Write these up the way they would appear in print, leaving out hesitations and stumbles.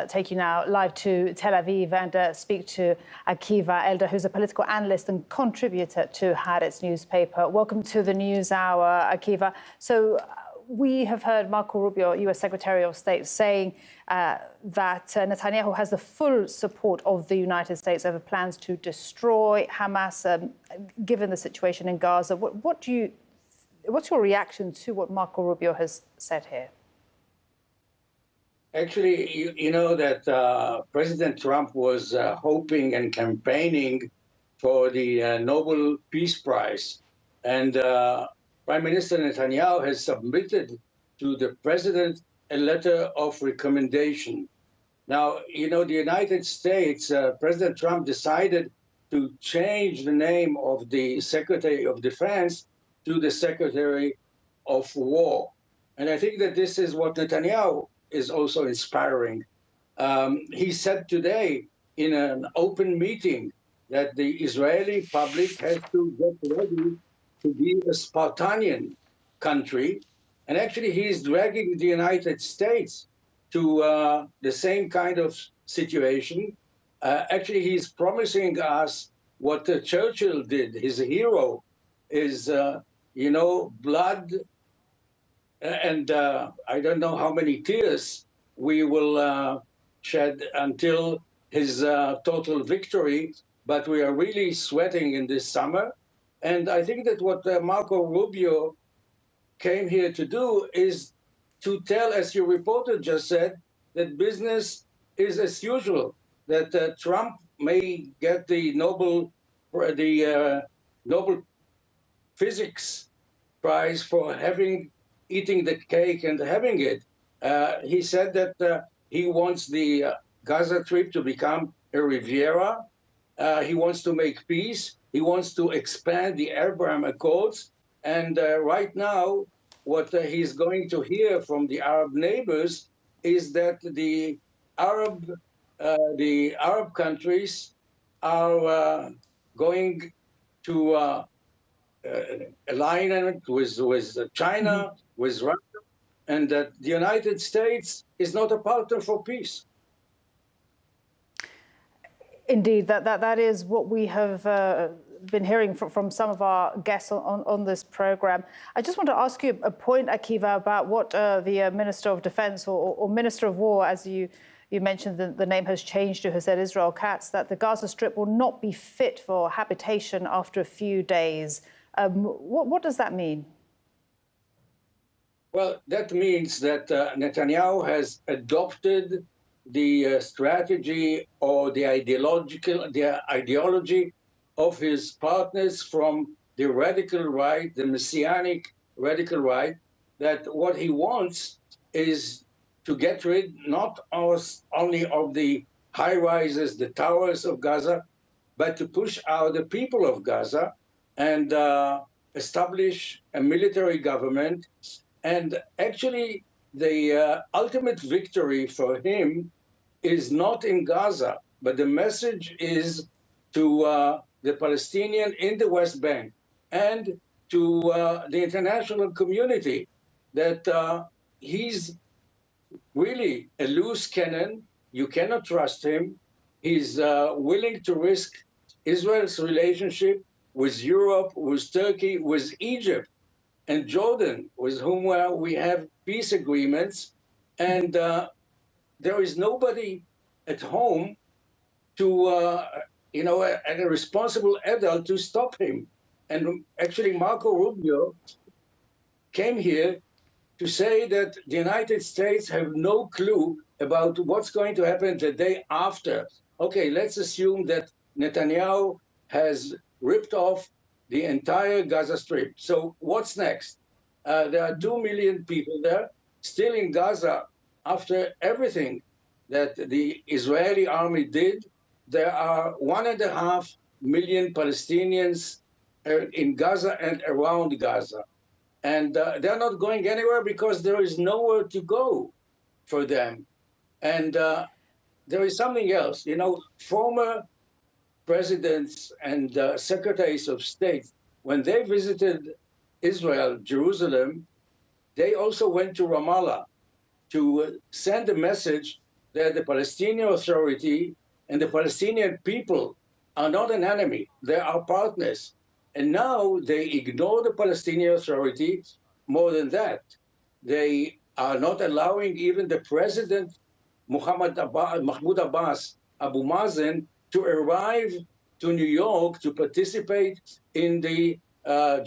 Take you now live to Tel Aviv and speak to Akiva Eldar, who's a political analyst and contributor to Haaretz newspaper. Welcome to the News Hour, Akiva. So we have heard Marco Rubio, US Secretary of State, saying that Netanyahu has the full support of the United States over plans to destroy Hamas, given the situation in Gaza. What's your reaction to what Marco Rubio has said here? Actually, you know that President Trump was hoping and campaigning for the Nobel Peace Prize. And Prime Minister Netanyahu has submitted to the president a letter of recommendation. Now, you know, the United States, President Trump decided to change the name of the Secretary of Defense to the Secretary of War. And I think that this is what Netanyahu is also inspiring. He said today in an open meeting that the Israeli public has to get ready to be a Spartanian country. And actually, he's dragging the United States to the same kind of situation. Actually, he's promising us what Churchill did. His hero is, you know, blood, and I don't know how many tears we will shed until his total victory, but we are really sweating in this summer. And I think that what Marco Rubio came here to do is to tell, as your reporter just said, that business is as usual, that Trump may get the Nobel Physics Prize for eating the cake and having it. He said that he wants the Gaza Strip to become a Riviera. He wants to make peace. He wants to expand the Abraham Accords. And right now, what he's going to hear from the Arab neighbors is that the Arab countries are going to alignment with China, with Russia, and that the United States is not a partner for peace. Indeed, that is what we have been hearing from some of our guests on this program. I just want to ask you a point, Akiva, about what the Minister of Defense or Minister of War, as you mentioned, the name has changed to, has said, Israel Katz, that the Gaza Strip will not be fit for habitation after a few days. What does that mean? Well, that means that Netanyahu has adopted the strategy or the ideology of his partners from the radical right, the messianic radical right, that what he wants is to get rid not only of the high-rises, the towers of Gaza, but to push out the people of Gaza and establish a military government. And actually, the ultimate victory for him is not in Gaza, but the message is to the Palestinian in the West Bank and to the international community that he's really a loose cannon. You cannot trust him. He's willing to risk Israel's relationship with Europe, with Turkey, with Egypt, and Jordan, with whom we have peace agreements. And there is nobody at home to, you know, a responsible adult to stop him. And actually, Marco Rubio came here to say that the United States have no clue about what's going to happen the day after. Okay, let's assume that Netanyahu has ripped off the entire Gaza Strip. So what's next? There are 2 million people there, still in Gaza after everything that the Israeli army did. There are 1.5 million Palestinians in Gaza and around Gaza. And they're not going anywhere because there is nowhere to go for them. And there is something else. You know, former presidents and secretaries of state, when they visited Israel, Jerusalem, they also went to Ramallah to send a message that the Palestinian Authority and the Palestinian people are not an enemy, they are partners. And now they ignore the Palestinian Authority. More than that, they are not allowing even the president, Mahmoud Abbas, Abu Mazen, to arrive to New York to participate in the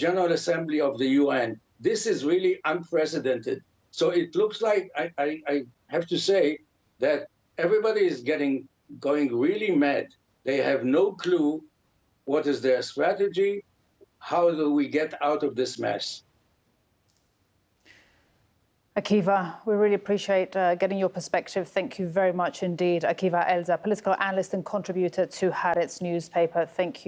General Assembly of the UN. This is really unprecedented. So it looks like, I have to say, that everybody is going really mad. They have no clue what is their strategy. How do we get out of this mess? Akiva, we really appreciate getting your perspective. Thank you very much indeed. Akiva Eldar, political analyst and contributor to Haaretz newspaper. Thank you.